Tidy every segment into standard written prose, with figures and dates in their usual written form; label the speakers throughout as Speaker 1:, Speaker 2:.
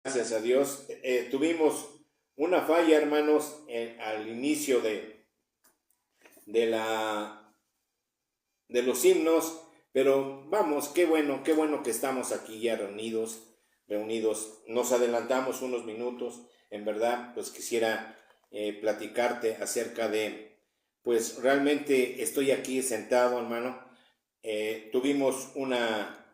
Speaker 1: Gracias a Dios. Tuvimos una falla, hermanos, al inicio de, la, de los himnos, pero vamos, qué bueno que estamos aquí ya reunidos. Nos adelantamos unos minutos. En verdad, pues quisiera platicarte acerca pues realmente estoy aquí sentado, hermano. Tuvimos una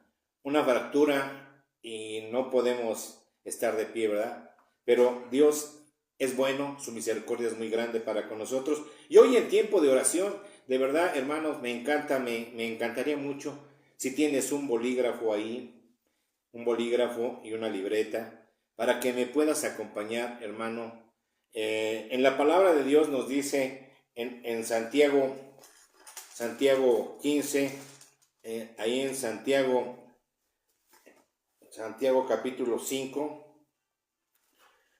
Speaker 1: fractura y no podemos estar de pie, ¿verdad? Pero Dios es bueno, su misericordia es muy grande para con nosotros. Y hoy en tiempo de oración, de verdad, hermanos, me encantaría mucho si tienes un bolígrafo ahí, un bolígrafo y una libreta, para que me puedas acompañar, hermano. En la palabra de Dios nos dice en Santiago 15, ahí en Santiago capítulo 5,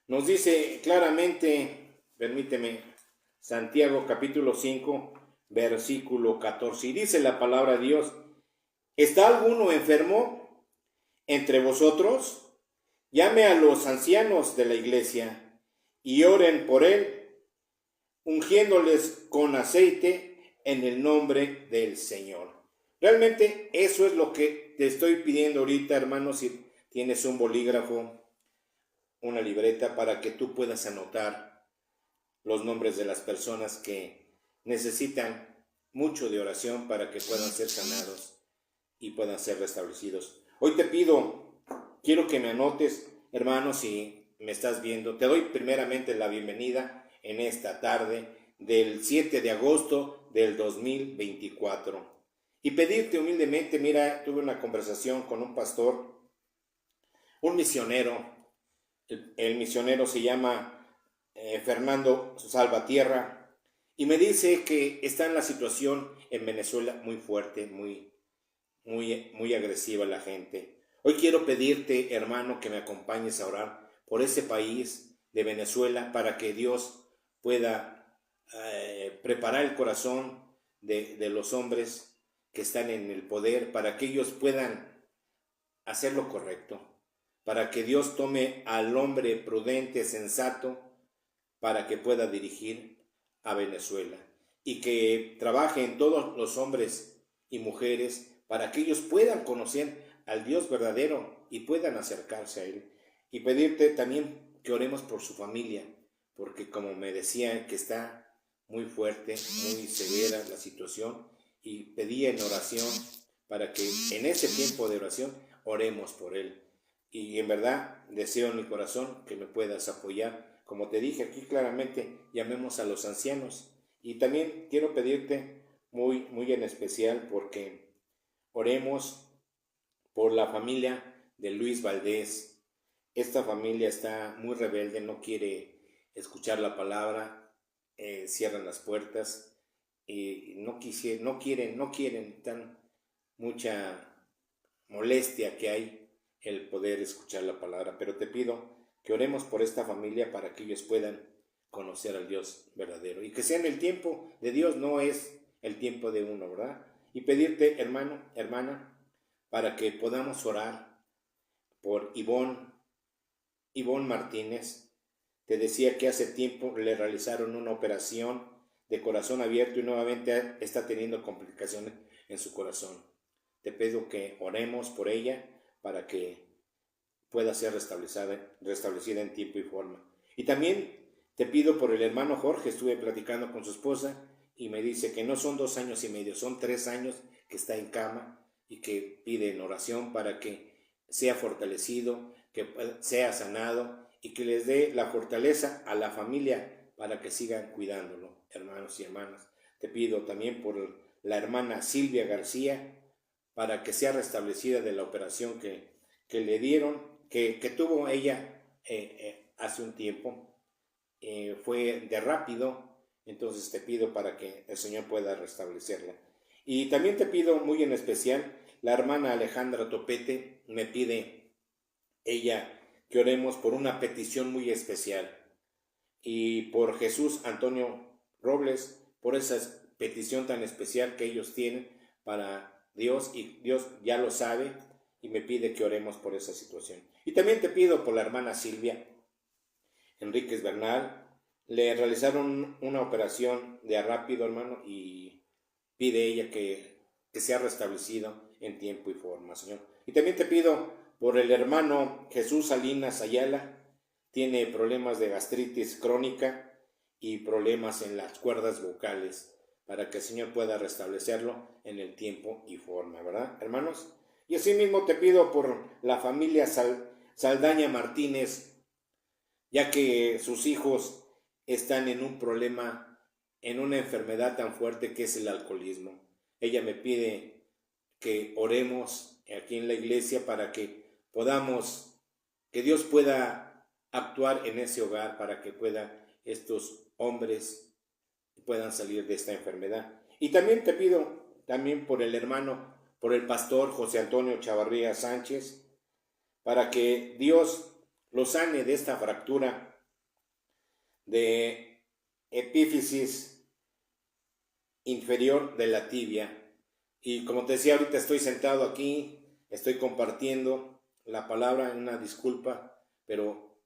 Speaker 1: nos dice claramente, permíteme, Santiago capítulo 5, versículo 14, y dice la palabra de Dios: ¿está alguno enfermo entre vosotros? Llame a los ancianos de la iglesia y oren por él, ungiéndoles con aceite en el nombre del Señor. Realmente eso es lo que te estoy pidiendo ahorita, hermano, si tienes un bolígrafo, una libreta, para que tú puedas anotar los nombres de las personas que necesitan mucho de oración para que puedan ser sanados y puedan ser restablecidos. Hoy te pido, quiero que me anotes, hermano, si me estás viendo. Te doy primeramente la bienvenida en esta tarde del 7 de agosto del 2024. Y pedirte humildemente, mira, tuve una conversación con un pastor, un misionero. El misionero se llama Fernando Salvatierra, y me dice que está en la situación en Venezuela muy fuerte, muy agresiva la gente. Hoy quiero pedirte, hermano, que me acompañes a orar por ese país de Venezuela, para que Dios pueda preparar el corazón de los hombres que están en el poder, para que ellos puedan hacer lo correcto, para que Dios tome al hombre prudente, sensato, para que pueda dirigir a Venezuela, y que trabaje en todos los hombres y mujeres para que ellos puedan conocer al Dios verdadero y puedan acercarse a Él. Y pedirte también que oremos por su familia, porque como me decían que está muy fuerte, muy severa la situación, y pedí en oración para que en ese tiempo de oración oremos por él. Y en verdad deseo en mi corazón que me puedas apoyar. Como te dije aquí claramente, llamemos a los ancianos. Y también quiero pedirte muy en especial porque oremos por la familia de Luis Valdés. Esta familia está muy rebelde, no quiere escuchar la palabra, cierran las puertas y no quieren, tan mucha molestia que hay el poder escuchar la palabra. Pero te pido que oremos por esta familia para que ellos puedan conocer al Dios verdadero, y que sea en el tiempo de Dios, no es el tiempo de uno, ¿verdad? Y pedirte, hermano, hermana, para que podamos orar por Ivonne Martínez. Te decía que hace tiempo le realizaron una operación de corazón abierto y nuevamente está teniendo complicaciones en su corazón. Te pido que oremos por ella para que pueda ser restablecida en tiempo y forma. Y también te pido por el hermano Jorge. Estuve platicando con su esposa y me dice que no son 2 años y medio, son 3 años que está en cama, y que pide en oración para que sea fortalecido, que sea sanado, y que les dé la fortaleza a la familia para que sigan cuidándolo, hermanos y hermanas. Te pido también por la hermana Silvia García, para que sea restablecida de la operación que le dieron, que tuvo ella hace un tiempo. Fue de rápido, entonces te pido para que el Señor pueda restablecerla. Y también te pido muy en especial, la hermana Alejandra Topete me pide ella que oremos por una petición muy especial, y por Jesús Antonio Robles, por esa petición tan especial que ellos tienen para Dios, y Dios ya lo sabe y me pide que oremos por esa situación. Y también te pido por la hermana Silvia Enríquez Bernal. Le realizaron una operación de rápido, hermano, y pide ella que sea restablecido en tiempo y forma, Señor. Y también te pido por el hermano Jesús Salinas Ayala. Tiene problemas de gastritis crónica y problemas en las cuerdas vocales, para que el Señor pueda restablecerlo en el tiempo y forma, ¿verdad, hermanos? Y asimismo te pido por la familia Saldaña Martínez, ya que sus hijos están en un problema, en una enfermedad tan fuerte que es el alcoholismo. Ella me pide que oremos aquí en la iglesia para que podamos, que Dios pueda actuar en ese hogar, para que pueda estos hombres puedan salir de esta enfermedad. Y también te pido también por el hermano, por el pastor José Antonio Chavarría Sánchez, para que Dios lo sane de esta fractura de epífisis inferior de la tibia. Y como te decía, ahorita estoy sentado aquí, estoy compartiendo la palabra, en una disculpa, pero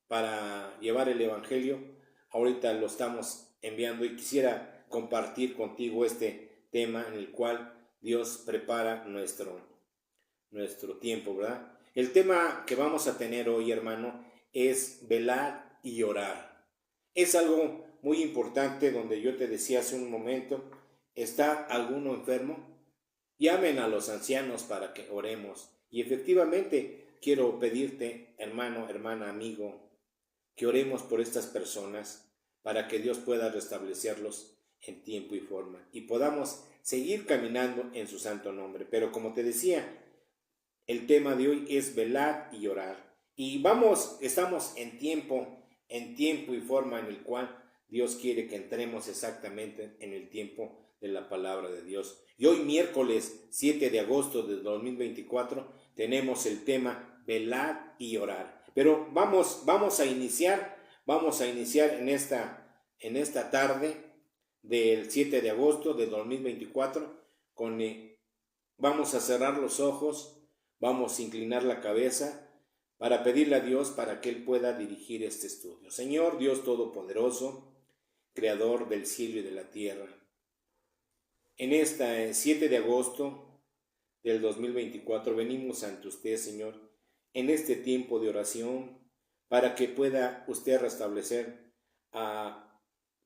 Speaker 1: para llevar el evangelio, ahorita lo estamos enviando y quisiera compartir contigo este tema en el cual Dios prepara nuestro tiempo, ¿verdad? El tema que vamos a tener hoy, hermano, es velar y orar. Es algo muy importante, donde yo te decía hace un momento, ¿está alguno enfermo? Llamen a los ancianos para que oremos. Y efectivamente quiero pedirte, hermano, hermana, amigo, que oremos por estas personas para que Dios pueda restablecerlos en tiempo y forma y podamos seguir caminando en su santo nombre. Pero como te decía, el tema de hoy es velar y orar. Y estamos en tiempo y forma en el cual Dios quiere que entremos exactamente en el tiempo de la palabra de Dios. Y hoy, miércoles 7 de agosto de 2024, tenemos el tema velar y orar. Pero vamos a iniciar en esta tarde del 7 de agosto de 2024 vamos a cerrar los ojos, vamos a inclinar la cabeza para pedirle a Dios para que Él pueda dirigir este estudio. Señor Dios Todopoderoso, Creador del cielo y de la tierra, en esta 7 de agosto del 2024 venimos ante usted, Señor, en este tiempo de oración, para que pueda usted restablecer a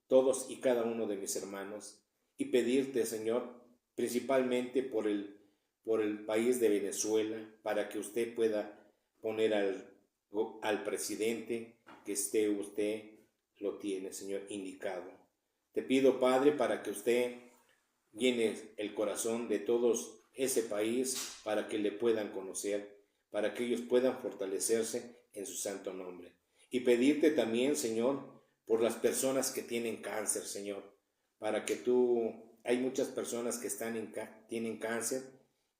Speaker 1: todos y cada uno de mis hermanos, y pedirte, Señor, principalmente por el país de Venezuela, para que usted pueda poner al presidente que usted lo tiene, Señor, indicado. Te pido, Padre, para que usted llene el corazón de todos ese país, para que le puedan conocer, para que ellos puedan fortalecerse en su santo nombre. Y pedirte también, Señor, por las personas que tienen cáncer, Señor, para que hay muchas personas que tienen cáncer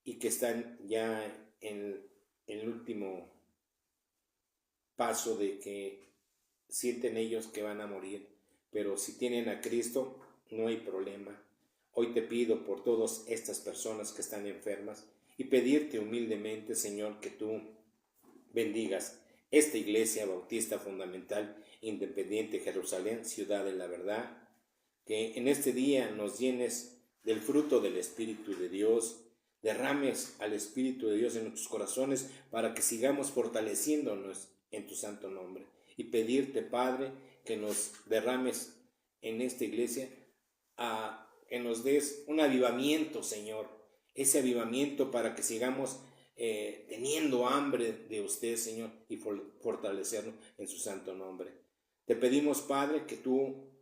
Speaker 1: y que están ya en el último paso de que sienten ellos que van a morir, pero si tienen a Cristo no hay problema. Hoy te pido por todas estas personas que están enfermas y pedirte humildemente, Señor, que tú bendigas esta Iglesia Bautista Fundamental Independiente Jerusalén, Ciudad de la Verdad, que en este día nos llenes del fruto del Espíritu de Dios, derrames al Espíritu de Dios en nuestros corazones para que sigamos fortaleciéndonos en tu santo nombre. Y pedirte, Padre, que nos derrames en esta iglesia, que nos des un avivamiento, Señor, ese avivamiento para que sigamos teniendo hambre de usted, Señor, y fortalecernos en su santo nombre. Te pedimos, Padre, que tú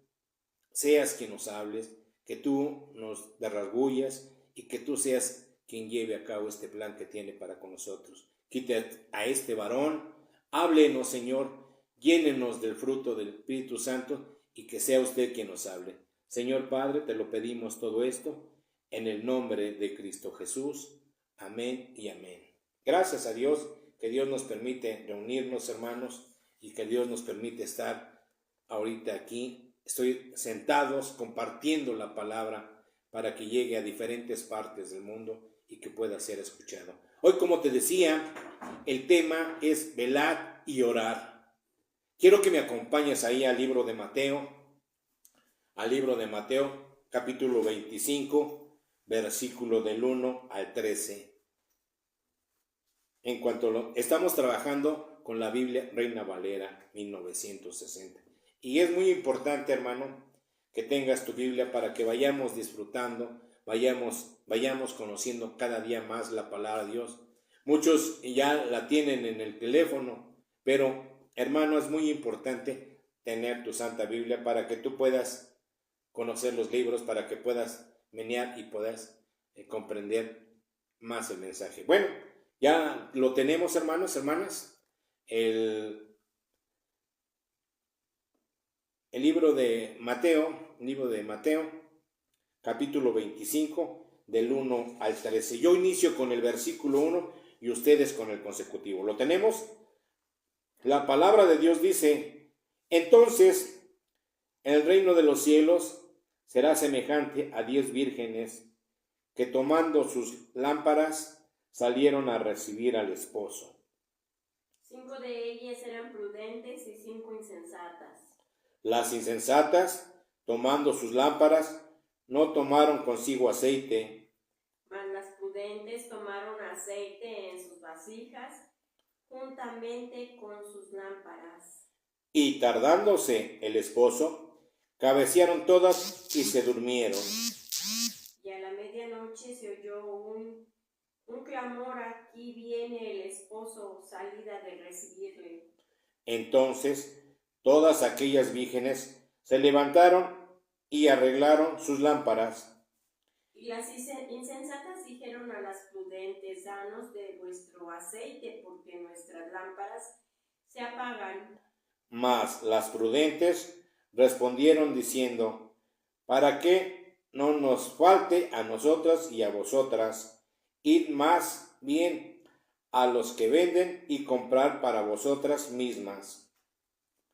Speaker 1: seas quien nos hables, que tú nos derragullas y que tú seas quien lleve a cabo este plan que tiene para con nosotros. Quite a este varón, háblenos, Señor, llénenos del fruto del Espíritu Santo y que sea usted quien nos hable. Señor Padre, te lo pedimos todo esto en el nombre de Cristo Jesús. Amén y amén. Gracias a Dios, que Dios nos permite reunirnos, hermanos, y que Dios nos permite estar ahorita aquí. Estoy sentados compartiendo la palabra para que llegue a diferentes partes del mundo y que pueda ser escuchado. Hoy, como te decía, el tema es velad y orar. Quiero que me acompañes ahí al libro de Mateo, capítulo 25, versículo del 1 al 13. Estamos trabajando con la Biblia Reina Valera 1960. Y es muy importante, hermano, que tengas tu Biblia para que vayamos disfrutando, vayamos conociendo cada día más la palabra de Dios. Muchos ya la tienen en el teléfono, pero, hermano, es muy importante tener tu Santa Biblia para que tú puedas conocer los libros, para que puedas menear y puedas comprender más el mensaje. Bueno, ya lo tenemos, hermanos, hermanas, el libro de Mateo, capítulo 25, del 1 al 13. Yo inicio con el versículo 1 y ustedes con el consecutivo. ¿Lo tenemos? La palabra de Dios dice: entonces el reino de los cielos será semejante a 10 vírgenes que, tomando sus lámparas, salieron a recibir al esposo.
Speaker 2: 5 de ellas eran prudentes y 5 insensatas.
Speaker 1: Las insensatas, tomando sus lámparas, no tomaron consigo aceite,
Speaker 2: Mas las prudentes tomaron aceite en sus vasijas, juntamente con sus lámparas.
Speaker 1: y tardándose el esposo, cabecearon todas y se durmieron.
Speaker 2: Y a la medianoche se oyó un clamor: aquí viene el esposo, salid a recibirle.
Speaker 1: Entonces todas aquellas vírgenes se levantaron y arreglaron sus lámparas.
Speaker 2: Y las insensatas dijeron a las prudentes: danos de vuestro aceite, porque nuestras lámparas se apagan.
Speaker 1: Mas las prudentes respondieron diciendo: para que no nos falte a nosotras y a vosotras, id más bien a los que venden y comprar para vosotras mismas.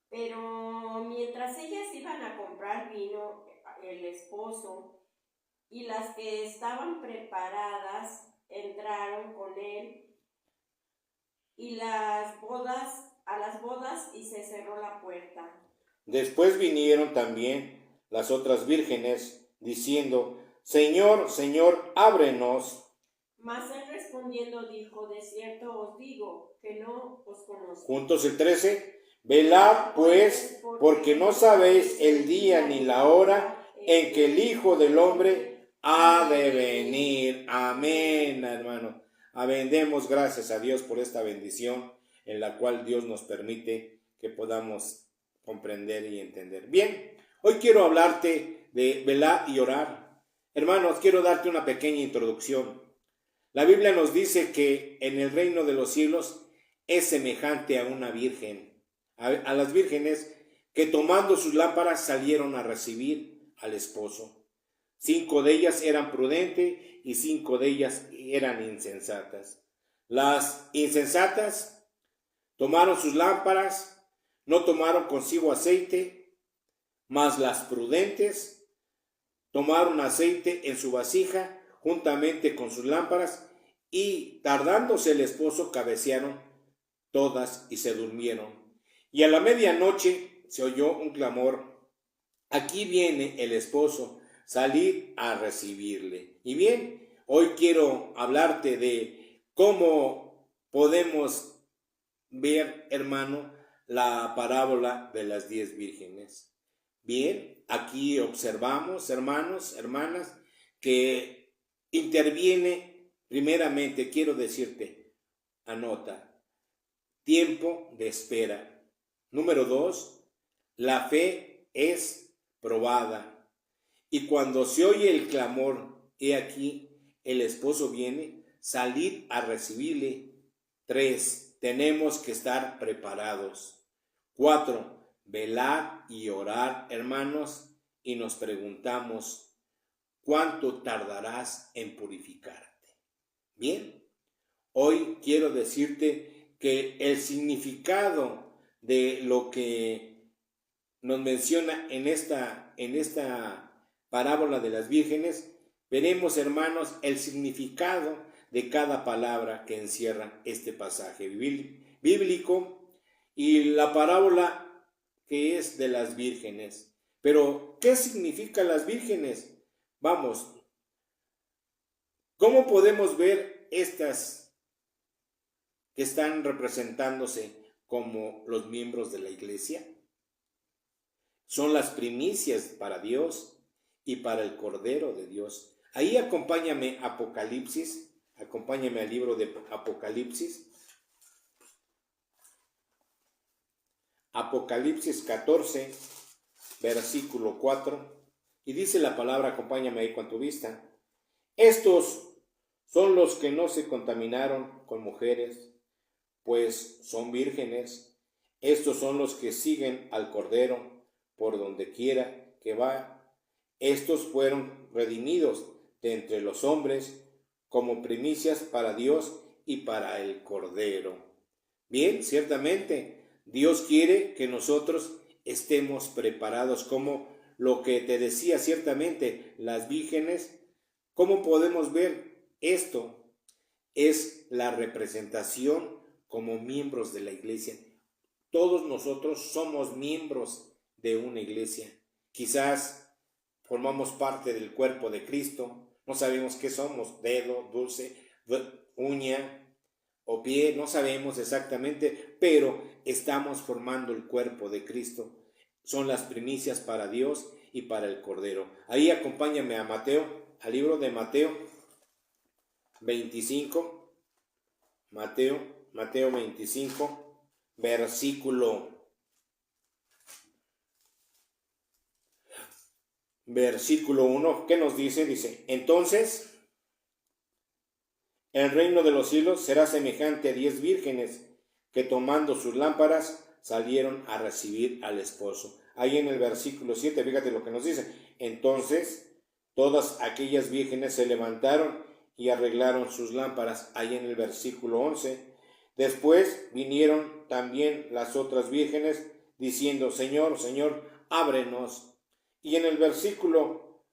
Speaker 2: Pero mientras ellas iban a comprar, vino el esposo, y las que estaban preparadas entraron con él a las bodas, y se cerró la puerta.
Speaker 1: Después vinieron también las otras vírgenes, diciendo: Señor, Señor, ábrenos.
Speaker 2: Mas él respondiendo dijo: de cierto os digo que no os conozco.
Speaker 1: Juntos el 13. Velad pues, porque no sabéis el día ni la hora en que el Hijo del Hombre ha de venir. Amén, hermano. Amén. Demos gracias a Dios por esta bendición en la cual Dios nos permite que podamos comprender y entender. Bien, hoy quiero hablarte de velar y orar. Hermanos, quiero darte una pequeña introducción. La Biblia nos dice que en el reino de los cielos es semejante a una virgen, a las vírgenes que, tomando sus lámparas, salieron a recibir al esposo. 5 de ellas eran prudentes y 5 de ellas eran insensatas. Las insensatas tomaron sus lámparas, no tomaron consigo aceite, mas las prudentes tomaron aceite en su vasija juntamente con sus lámparas, y tardándose el esposo, cabecearon todas y se durmieron. Y a la medianoche se oyó un clamor: aquí viene el esposo, salid a recibirle. Y bien, hoy quiero hablarte de cómo podemos ver, hermano, la parábola de las 10 vírgenes. Bien, aquí observamos, hermanos, hermanas, que interviene primeramente, quiero decirte, anota, tiempo de espera. Número 2, la fe es probada. Y cuando se oye el clamor, he aquí, el esposo viene, salid a recibirle. 3, tenemos que estar preparados. 4, velar y orar, hermanos, y nos preguntamos: ¿cuánto tardarás en purificarte? Bien, hoy quiero decirte que el significado de lo que nos menciona en esta parábola de las vírgenes, veremos, hermanos, el significado de cada palabra que encierra este pasaje bíblico y la parábola que es de las vírgenes. Pero, ¿qué significan las vírgenes? Vamos, ¿cómo podemos ver estas que están representándose como los miembros de la iglesia? Son las primicias para Dios y para el Cordero de Dios. Ahí acompáñame Apocalipsis, acompáñame al libro de Apocalipsis. Apocalipsis 14, versículo 4. Y dice la palabra, acompáñame ahí con tu vista. Estos son los que no se contaminaron con mujeres, pues son vírgenes. Estos son los que siguen al Cordero por donde quiera que va. Estos fueron redimidos de entre los hombres como primicias para Dios y para el Cordero. Bien, ciertamente, Dios quiere que nosotros estemos preparados, como lo que te decía ciertamente, las vírgenes. ¿Cómo podemos ver esto? Es la representación como miembros de la iglesia. Todos nosotros somos miembros de una iglesia. Quizás formamos parte del cuerpo de Cristo. No sabemos qué somos, dedo, dulce, uña o pie, no sabemos exactamente, pero estamos formando el cuerpo de Cristo. Son las primicias para Dios y para el Cordero. Ahí acompáñame a Mateo, al libro de Mateo 25, Mateo 25, versículo 1, ¿qué nos dice? Dice, entonces el reino de los cielos será semejante a 10 vírgenes que tomando sus lámparas salieron a recibir al esposo. Ahí en el versículo 7, fíjate lo que nos dice. Entonces todas aquellas vírgenes se levantaron y arreglaron sus lámparas. Ahí en el versículo 11. Después vinieron también las otras vírgenes diciendo, Señor, Señor, ábrenos. Y en el versículo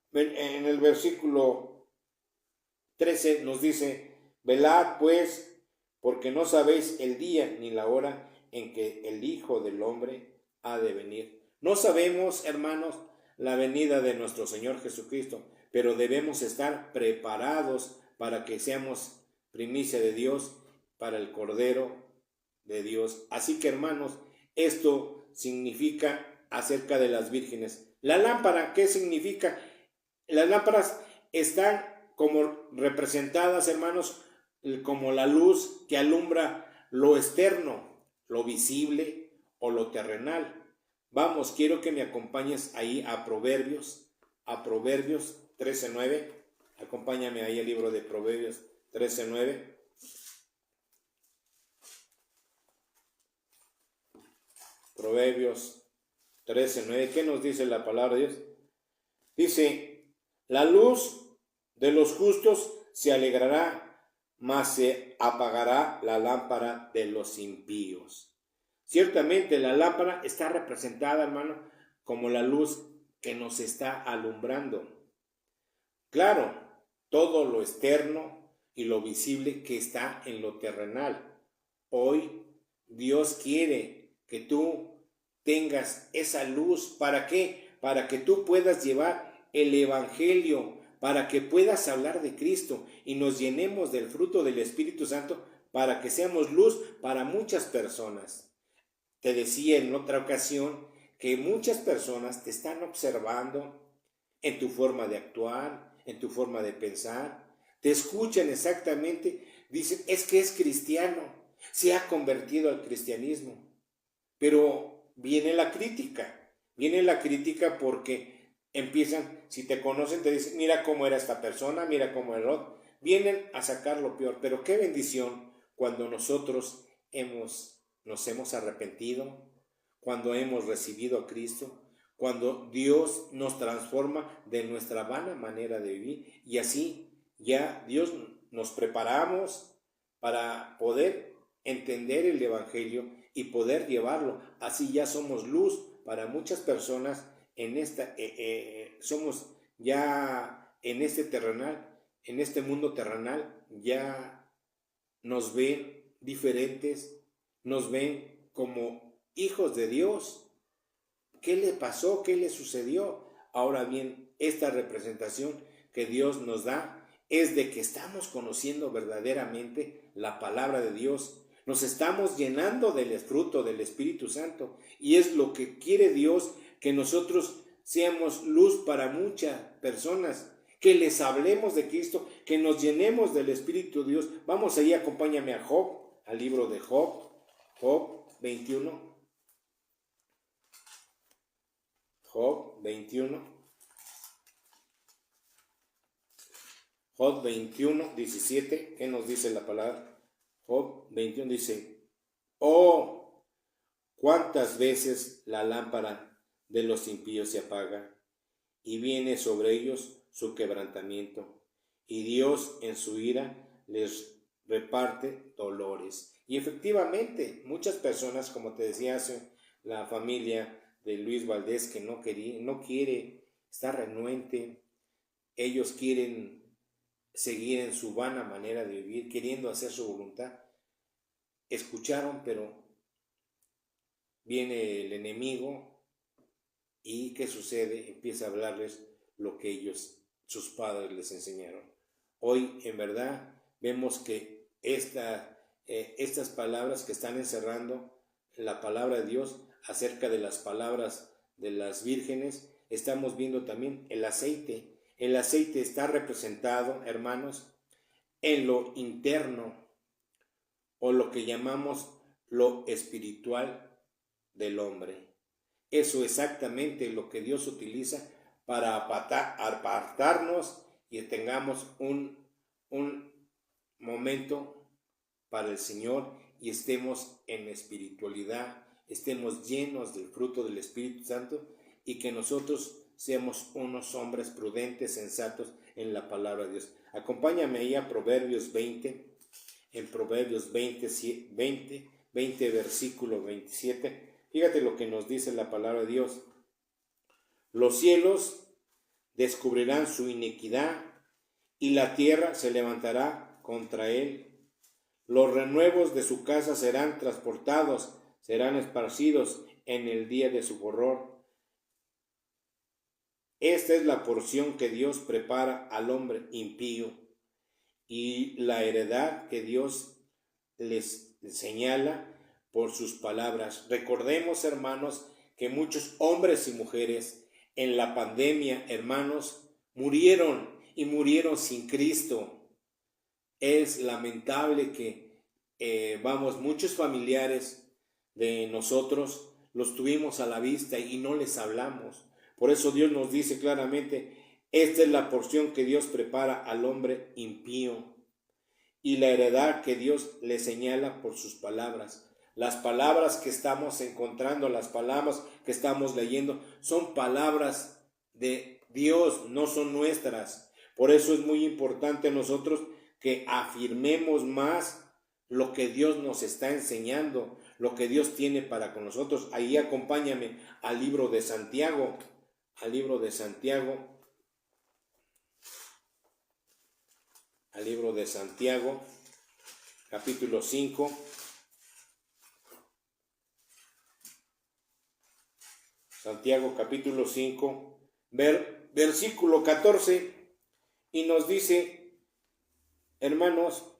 Speaker 1: 13 nos dice, velad pues, porque no sabéis el día ni la hora en que el Hijo del Hombre ha de venir. No sabemos, hermanos, la venida de nuestro Señor Jesucristo, pero debemos estar preparados para que seamos primicia de Dios, para el Cordero de Dios. Así que, hermanos, esto significa acerca de las vírgenes. La lámpara, ¿qué significa? Las lámparas están como representadas, hermanos, como la luz que alumbra lo externo, lo visible o lo terrenal. Vamos, quiero que me acompañes ahí a Proverbios 13:9. Acompáñame ahí al libro de Proverbios 13:9. Proverbios 13:9. ¿Qué nos dice la palabra de Dios? Dice, la luz de los justos se alegrará, mas se apagará la lámpara de los impíos. Ciertamente la lámpara está representada, hermano, como la luz que nos está alumbrando. Claro, todo lo externo y lo visible que está en lo terrenal. Hoy Dios quiere que tú tengas esa luz. ¿Para qué? Para que tú puedas llevar el evangelio, para que puedas hablar de Cristo y nos llenemos del fruto del Espíritu Santo, para que seamos luz para muchas personas. Te decía en otra ocasión que muchas personas te están observando en tu forma de actuar, en tu forma de pensar, te escuchan exactamente, dicen, es que es cristiano, se ha convertido al cristianismo. Pero viene la crítica porque empiezan, si te conocen, te dicen, mira cómo era esta persona, mira cómo era otro. Vienen a sacar lo peor, pero qué bendición cuando nosotros nos hemos arrepentido, cuando hemos recibido a Cristo, cuando Dios nos transforma de nuestra vana manera de vivir y así ya Dios nos preparamos para poder entender el Evangelio y poder llevarlo. Así ya somos luz para muchas personas en somos ya en este mundo terrenal, ya nos ven diferentes, nos ven como hijos de Dios. ¿Qué le pasó? ¿Qué le sucedió? Ahora bien, esta representación que Dios nos da es de que estamos conociendo verdaderamente la palabra de Dios. Nos estamos llenando del fruto del Espíritu Santo y es lo que quiere Dios, que nosotros seamos luz para muchas personas, que les hablemos de Cristo, que nos llenemos del Espíritu de Dios. Vamos ahí, acompáñame a Job, al libro de Job, Job 21. Job 21. Job 21, 17, ¿qué nos dice la palabra? Job 21 dice, oh, cuántas veces la lámpara de los impíos se apaga y viene sobre ellos su quebrantamiento, y Dios en su ira les reparte dolores. Y efectivamente, muchas personas, como te decía hace la familia de Luis Valdés, que no quiere, está renuente, ellos quieren seguir en su vana manera de vivir, queriendo hacer su voluntad. Escucharon, pero viene el enemigo y ¿qué sucede? Empieza a hablarles lo que sus padres les enseñaron. Hoy, en verdad, vemos que estas palabras que están encerrando la palabra de Dios acerca de las palabras de las vírgenes, estamos viendo también el aceite. El aceite está representado, hermanos, en lo interno o lo que llamamos lo espiritual del hombre. Eso es exactamente lo que Dios utiliza para apartarnos y tengamos un momento para el Señor y estemos en espiritualidad, estemos llenos del fruto del Espíritu Santo y que nosotros seamos unos hombres prudentes, sensatos en la palabra de Dios. Acompáñame ahí a Proverbios 20, en Proverbios 20, versículo 27. Fíjate lo que nos dice la palabra de Dios. Los cielos descubrirán su iniquidad y la tierra se levantará contra él. Los renuevos de su casa serán transportados, serán esparcidos en el día de su horror. Esta es la porción que Dios prepara al hombre impío y la heredad que Dios les señala por sus palabras. Recordemos, hermanos, que muchos hombres y mujeres en la pandemia, hermanos, murieron y murieron sin Cristo. Es lamentable que, muchos familiares de nosotros los tuvimos a la vista y no les hablamos. Por eso Dios nos dice claramente, esta es la porción que Dios prepara al hombre impío y la heredad que Dios le señala por sus palabras. Las palabras que estamos encontrando, las palabras que estamos leyendo, son palabras de Dios, no son nuestras. Por eso es muy importante nosotros que afirmemos más lo que Dios nos está enseñando, lo que Dios tiene para con nosotros. Ahí acompáñame al libro de Santiago, capítulo 5. Santiago capítulo 5, versículo 14, y nos dice, hermanos,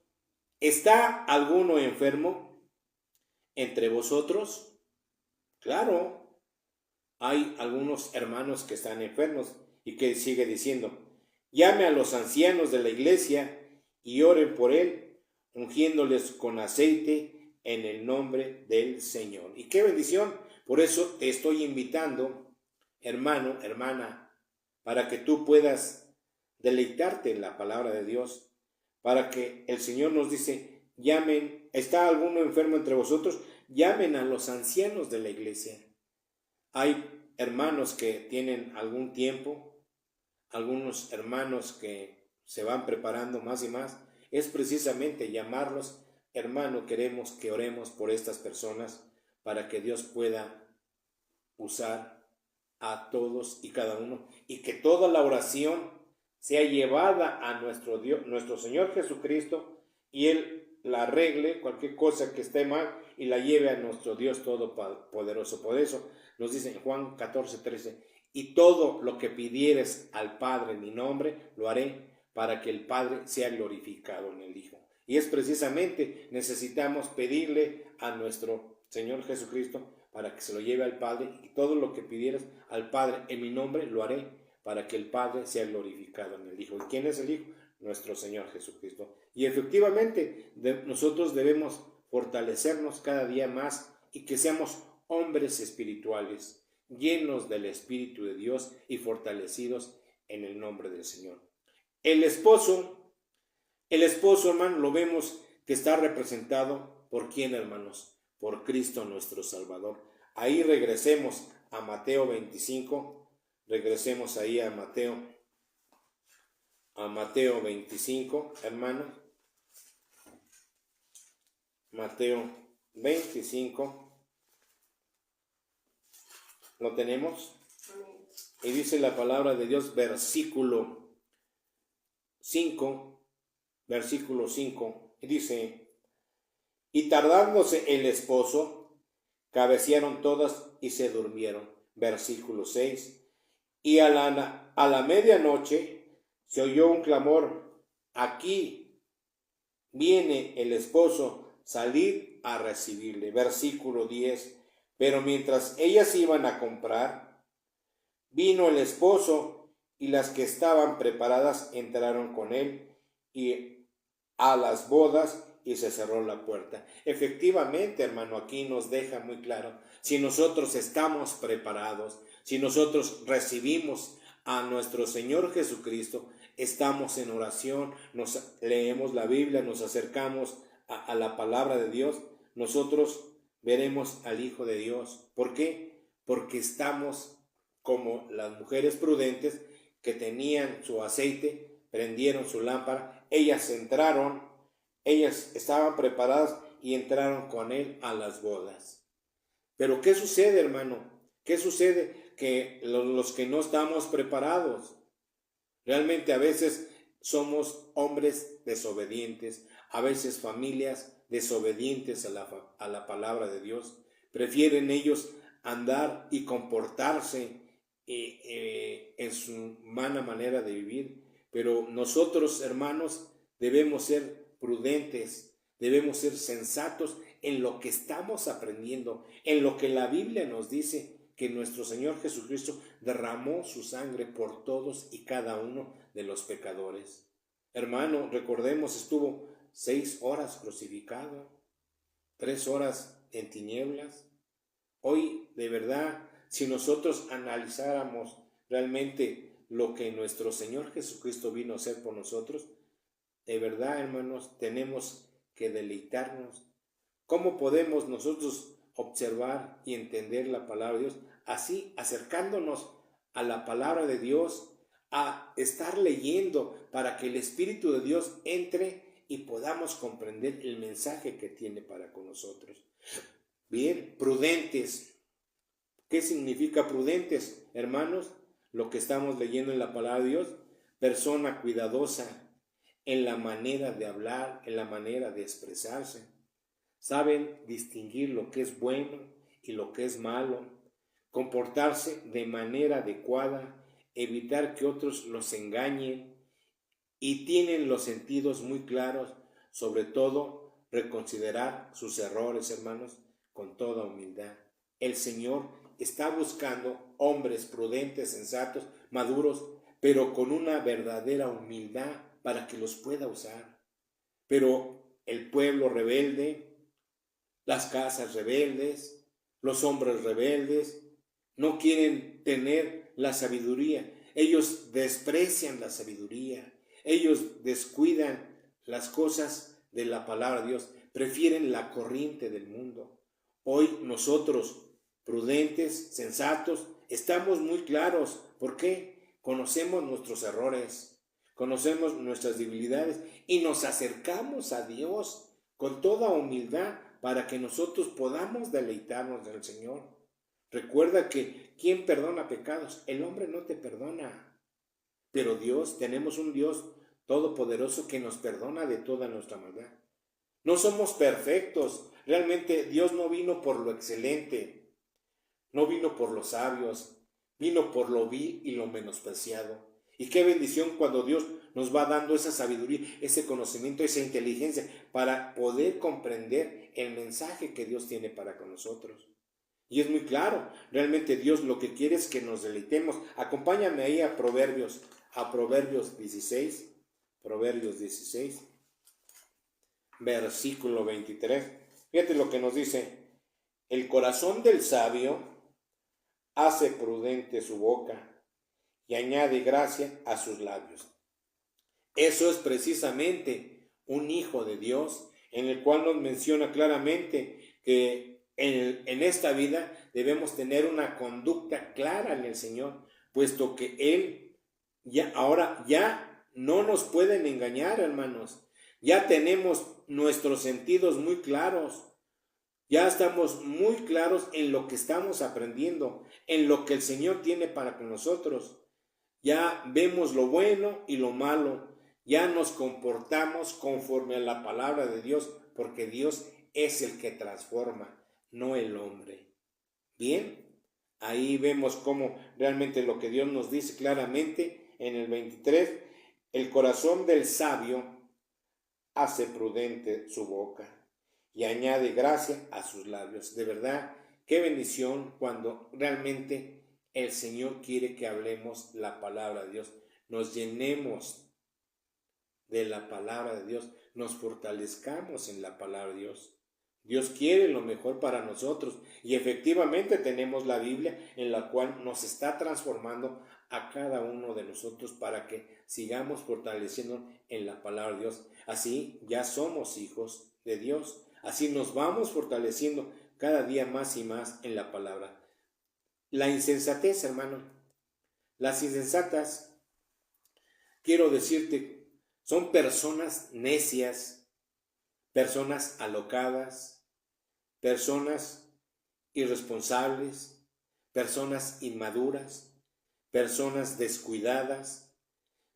Speaker 1: ¿está alguno enfermo entre vosotros? Claro, hay algunos hermanos que están enfermos y que sigue diciendo, llame a los ancianos de la iglesia y oren por él, ungiéndoles con aceite en el nombre del Señor. Y qué bendición. Por eso te estoy invitando, hermano, hermana, para que tú puedas deleitarte en la palabra de Dios, para que el Señor nos dice, llamen, ¿está alguno enfermo entre vosotros? Llamen a los ancianos de la iglesia. Hay hermanos que tienen algún tiempo, algunos hermanos que se van preparando más y más. Es precisamente llamarlos, hermano, queremos que oremos por estas personas para que Dios pueda usar a todos y cada uno y que toda la oración sea llevada a nuestro Dios, nuestro Señor Jesucristo, y Él la arregle, cualquier cosa que esté mal, y la lleve a nuestro Dios Todopoderoso. Por eso nos dice en Juan 14:13, y todo lo que pidieres al Padre en mi nombre, lo haré, para que el Padre sea glorificado en el Hijo. Y es precisamente, necesitamos pedirle a nuestro Señor Jesucristo para que se lo lleve al Padre, y todo lo que pidieras al Padre en mi nombre, lo haré, para que el Padre sea glorificado en el Hijo. ¿Y quién es el Hijo? Nuestro Señor Jesucristo. Y efectivamente, nosotros debemos fortalecernos cada día más y que seamos hombres espirituales, llenos del Espíritu de Dios y fortalecidos en el nombre del Señor. El esposo, hermano, lo vemos que está representado por ¿quién, hermanos? Por Cristo nuestro Salvador. Ahí regresemos a Mateo 25, regresemos ahí a Mateo 25, hermanos. Mateo 25, ¿lo tenemos? Y dice la palabra de Dios, versículo 5, y dice, y tardándose el esposo, cabecearon todas y se durmieron. Versículo 6, y a la medianoche se oyó un clamor, aquí viene el esposo, salid a recibirle. Versículo 10, pero mientras ellas iban a comprar, vino el esposo, y las que estaban preparadas entraron con él y a las bodas, y se cerró la puerta. Efectivamente, hermano, aquí nos deja muy claro, si nosotros estamos preparados, si nosotros recibimos a nuestro Señor Jesucristo, estamos en oración, nos leemos la Biblia, nos acercamos a la palabra de Dios, nosotros veremos al Hijo de Dios. ¿Por qué? Porque estamos como las mujeres prudentes que tenían su aceite, prendieron su lámpara, ellas entraron, ellas estaban preparadas y entraron con él a las bodas. Pero ¿qué sucede, hermano? ¿Qué sucede? Que los que no estamos preparados, realmente a veces somos hombres desobedientes, a veces familias desobedientes a la palabra de Dios. Prefieren ellos andar y comportarse en su humana manera de vivir. Pero nosotros, hermanos, debemos ser prudentes, debemos ser sensatos en lo que estamos aprendiendo, en lo que la Biblia nos dice, que nuestro Señor Jesucristo derramó su sangre por todos y cada uno de los pecadores. Hermano, recordemos, estuvo 6 horas crucificado, 3 horas en tinieblas. Hoy, de verdad, si nosotros analizáramos realmente lo que nuestro Señor Jesucristo vino a hacer por nosotros, de verdad, hermanos, tenemos que deleitarnos. ¿Cómo podemos nosotros observar y entender la palabra de Dios? Así, acercándonos a la palabra de Dios, a estar leyendo para que el Espíritu de Dios entre y podamos comprender el mensaje que tiene para con nosotros. Bien, prudentes. ¿Qué significa prudentes, hermanos? Lo que estamos leyendo en la palabra de Dios, persona cuidadosa en la manera de hablar, en la manera de expresarse. Saben distinguir lo que es bueno y lo que es malo, comportarse de manera adecuada, evitar que otros los engañen, y tienen los sentidos muy claros, sobre todo reconsiderar sus errores, hermanos, con toda humildad. El Señor está buscando hombres prudentes, sensatos, maduros, pero con una verdadera humildad para que los pueda usar. Pero el pueblo rebelde, las casas rebeldes, los hombres rebeldes, no quieren tener la sabiduría. Ellos desprecian la sabiduría. Ellos descuidan las cosas de la palabra de Dios. Prefieren la corriente del mundo. Hoy nosotros, prudentes, sensatos, estamos muy claros. ¿Por qué? Conocemos nuestros errores, conocemos nuestras debilidades y nos acercamos a Dios con toda humildad para que nosotros podamos deleitarnos del Señor. Recuerda que ¿quién perdona pecados? El hombre no te perdona. Pero Dios, tenemos un Dios todopoderoso que nos perdona de toda nuestra maldad. No somos perfectos. Realmente Dios no vino por lo excelente, no vino por los sabios, vino por lo vil y lo menospreciado. Y qué bendición cuando Dios nos va dando esa sabiduría, ese conocimiento, esa inteligencia para poder comprender el mensaje que Dios tiene para con nosotros. Y es muy claro, realmente Dios lo que quiere es que nos deleitemos. Acompáñame ahí a Proverbios 16, Proverbios 16, versículo 23. Fíjate lo que nos dice: el corazón del sabio hace prudente su boca y añade gracia a sus labios. Eso es precisamente un hijo de Dios, en el cual nos menciona claramente que en esta vida debemos tener una conducta clara en el Señor, puesto que Él ahora ya no nos pueden engañar, hermanos. Ya tenemos nuestros sentidos muy claros. Ya estamos muy claros en lo que estamos aprendiendo, en lo que el Señor tiene para con nosotros. Ya vemos lo bueno y lo malo. Ya nos comportamos conforme a la palabra de Dios, porque Dios es el que transforma, no el hombre. Bien, ahí vemos cómo realmente lo que Dios nos dice claramente en el 23, el corazón del sabio hace prudente su boca y añade gracia a sus labios. De verdad, qué bendición cuando realmente el Señor quiere que hablemos la palabra de Dios, nos llenemos de la palabra de Dios, nos fortalezcamos en la palabra de Dios. Dios quiere lo mejor para nosotros y efectivamente tenemos la Biblia en la cual nos está transformando a cada uno de nosotros para que sigamos fortaleciendo en la palabra de Dios. Así ya somos hijos de Dios, así nos vamos fortaleciendo cada día más y más en la palabra. La insensatez, hermano, las insensatas, quiero decirte, son personas necias, personas alocadas, personas irresponsables, personas inmaduras, personas descuidadas,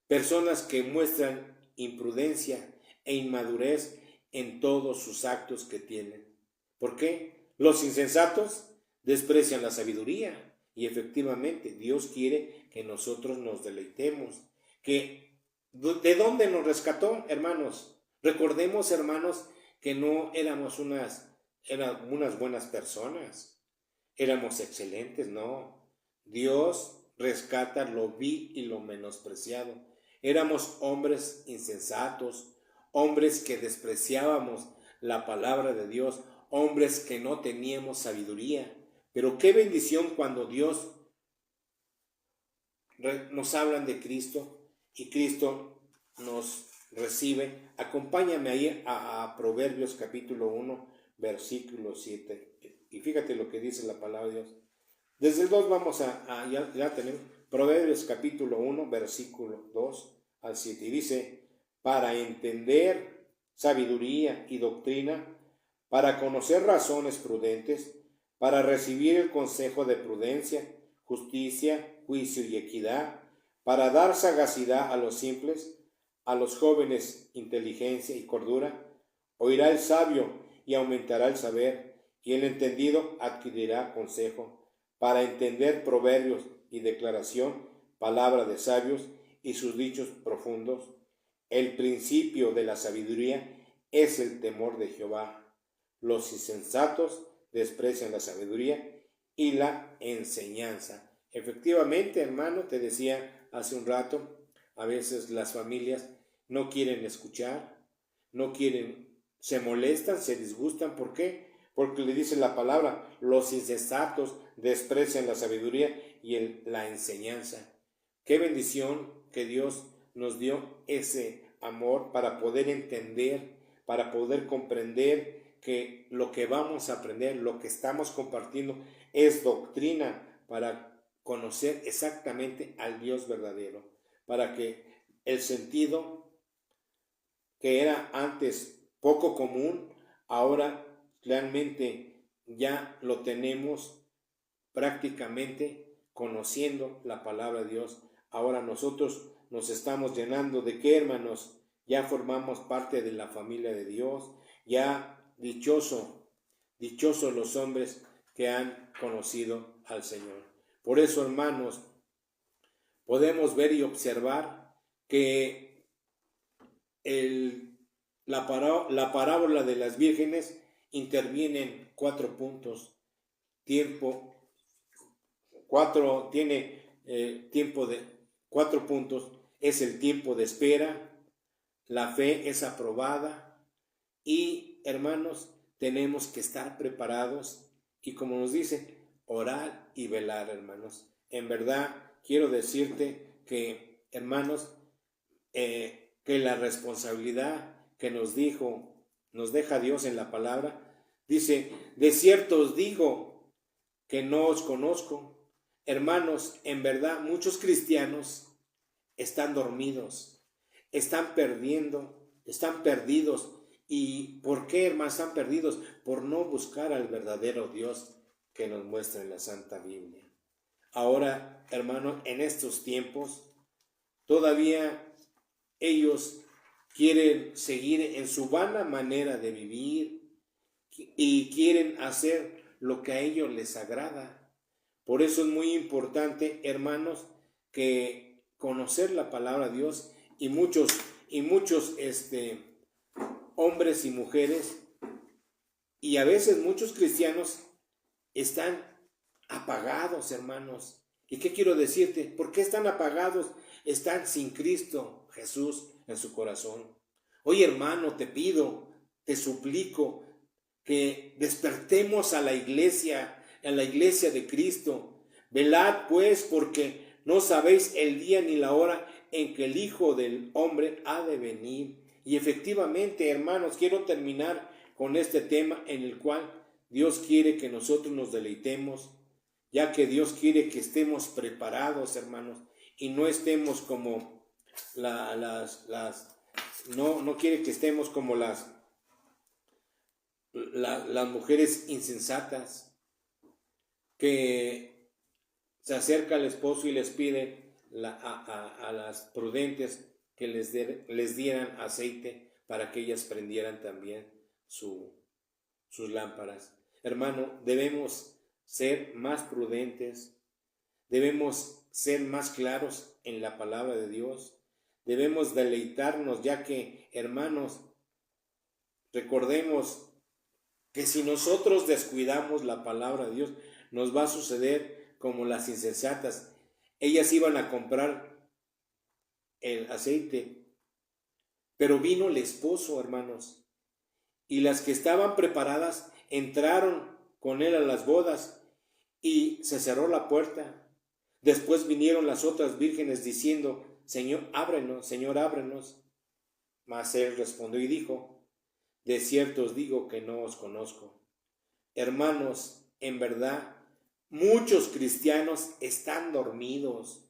Speaker 1: personas que muestran imprudencia e inmadurez en todos sus actos que tienen. ¿Por qué? Los insensatos desprecian la sabiduría y efectivamente Dios quiere que nosotros nos deleitemos. ¿De dónde nos rescató, hermanos? Recordemos, hermanos, que no éramos unas buenas personas, éramos excelentes, no. Dios rescata lo vil y lo menospreciado. Éramos hombres insensatos, hombres que despreciábamos la palabra de Dios, hombres que no teníamos sabiduría. Pero qué bendición cuando Dios nos hablan de Cristo y Cristo nos recibe. Acompáñame ahí a Proverbios capítulo 1, versículo 7. Y fíjate lo que dice la palabra de Dios. Desde el 2 vamos ya tenemos Proverbios capítulo 1, versículo 2 al 7. Y dice: para entender sabiduría y doctrina, para conocer razones prudentes, para recibir el consejo de prudencia, justicia, juicio y equidad, para dar sagacidad a los simples, a los jóvenes inteligencia y cordura. Oirá el sabio y aumentará el saber, y el entendido adquirirá consejo, para entender proverbios y declaración, palabra de sabios y sus dichos profundos. El principio de la sabiduría es el temor de Jehová. Los insensatos desprecian la sabiduría y la enseñanza. Efectivamente, hermano, te decía hace un rato, a veces las familias no quieren escuchar, no quieren, se molestan, se disgustan. ¿Por qué? Porque le dice la palabra, los insensatos desprecian la sabiduría y la enseñanza. Qué bendición que Dios nos dio ese amor para poder entender, para poder comprender que lo que vamos a aprender, lo que estamos compartiendo es doctrina para conocer exactamente al Dios verdadero, para que el sentido que era antes poco común, ahora realmente ya lo tenemos prácticamente conociendo la palabra de Dios. Ahora nosotros nos estamos llenando de qué, hermanos, ya formamos parte de la familia de Dios, ya dichosos los hombres que han conocido al Señor. Por eso, hermanos, podemos ver y observar que la parábola de las vírgenes interviene en 4 puntos. Tiene tiempo de 4 puntos. Es el tiempo de espera, la fe es aprobada y, hermanos, tenemos que estar preparados y, como nos dice, orar y velar, hermanos. En verdad, quiero decirte que, hermanos, que la responsabilidad que nos deja Dios en la palabra, dice: de cierto os digo que no os conozco. Hermanos, en verdad, muchos cristianos están dormidos, están perdidos. ¿Y por qué, hermanos, están perdidos? Por no buscar al verdadero Dios que nos muestra en la Santa Biblia. Ahora, hermanos, en estos tiempos, todavía ellos quieren seguir en su vana manera de vivir y quieren hacer lo que a ellos les agrada. Por eso es muy importante, hermanos, que conocer la palabra de Dios, y muchos hombres y mujeres, y a veces muchos cristianos están apagados, hermanos. ¿Y qué quiero decirte? ¿Por qué están apagados? Están sin Cristo Jesús en su corazón. Oye, hermano, te pido, te suplico que despertemos a la iglesia de Cristo. Velad pues, porque no sabéis el día ni la hora en que el Hijo del Hombre ha de venir. Y efectivamente, hermanos, quiero terminar con este tema en el cual Dios quiere que nosotros nos deleitemos, ya que Dios quiere que estemos preparados, hermanos, y no estemos como no quiere que estemos como las mujeres insensatas que se acerca al esposo y les pide a las prudentes que les dieran aceite para que ellas prendieran también sus lámparas. Hermano, debemos ser más prudentes, debemos ser más claros en la palabra de Dios, debemos deleitarnos, ya que, hermanos, recordemos que si nosotros descuidamos la palabra de Dios, nos va a suceder como las insensatas. Ellas iban a comprar el aceite, pero vino el esposo, hermanos, y las que estaban preparadas entraron con él a las bodas y se cerró la puerta. Después vinieron las otras vírgenes diciendo: Señor, ábrenos. Mas él respondió y dijo: de cierto os digo que no os conozco. Hermanos, en verdad, muchos cristianos están dormidos.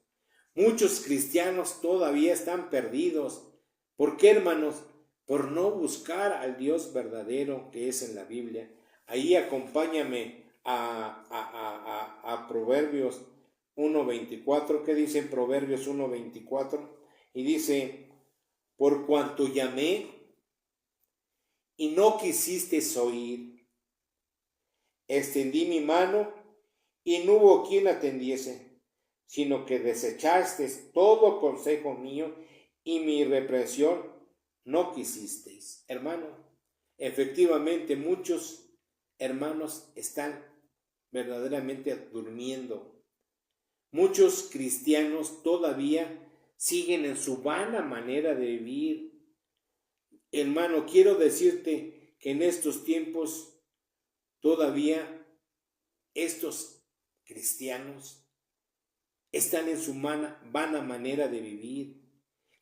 Speaker 1: Muchos cristianos todavía están perdidos. ¿Por qué, hermanos? Por no buscar al Dios verdadero que es en la Biblia. Ahí acompáñame a Proverbios 1:24. ¿Qué dice Proverbios 1:24? Y dice: por cuanto llamé y no quisisteis oír, extendí mi mano y no hubo quien atendiese, sino que desechasteis todo consejo mío y mi reprensión no quisisteis. Hermano, efectivamente muchos hermanos están verdaderamente durmiendo. Muchos cristianos todavía siguen en su vana manera de vivir. Hermano, quiero decirte que en estos tiempos todavía estos cristianos están en su vana manera de vivir,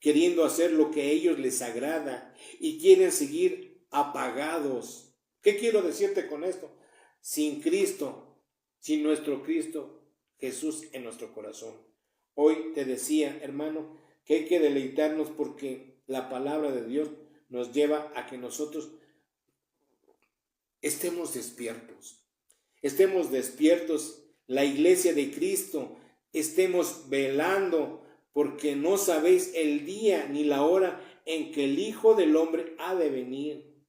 Speaker 1: queriendo hacer lo que a ellos les agrada y quieren seguir apagados. ¿Qué quiero decirte con esto? Sin Cristo, sin nuestro Cristo Jesús en nuestro corazón. Hoy te decía, hermano, que hay que deleitarnos porque la palabra de Dios nos lleva a que nosotros estemos despiertos, la iglesia de Cristo, estemos velando porque no sabéis el día ni la hora en que el Hijo del Hombre ha de venir.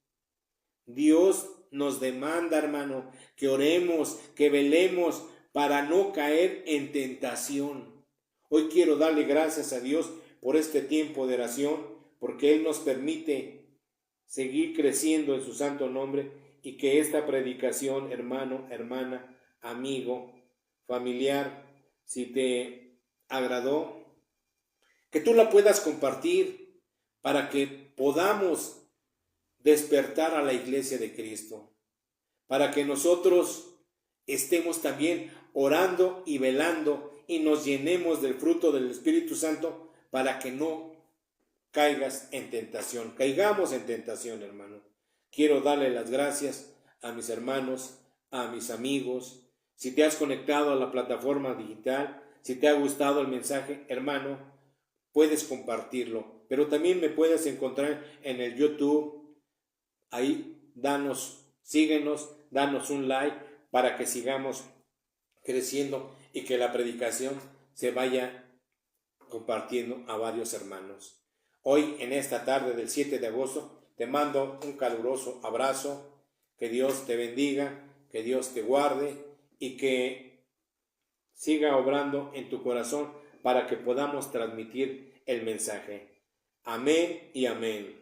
Speaker 1: Dios nos demanda, hermano, que oremos, que velemos para no caer en tentación. Hoy quiero darle gracias a Dios por este tiempo de oración, porque Él nos permite seguir creciendo en su santo nombre y que esta predicación, hermano, hermana, amigo, familiar, si te agradó, que tú la puedas compartir para que podamos despertar a la iglesia de Cristo, para que nosotros estemos también orando y velando y nos llenemos del fruto del Espíritu Santo para que no caigamos en tentación, hermano. Quiero darle las gracias a mis hermanos, a mis amigos. Si te has conectado a la plataforma digital, si te ha gustado el mensaje, hermano, puedes compartirlo, pero también me puedes encontrar en el YouTube. Ahí síguenos, danos un like para que sigamos creciendo y que la predicación se vaya compartiendo a varios hermanos. Hoy, en esta tarde del 7 de agosto, te mando un caluroso abrazo. Que Dios te bendiga, que Dios te guarde y que siga obrando en tu corazón para que podamos transmitir el mensaje. Amén y amén.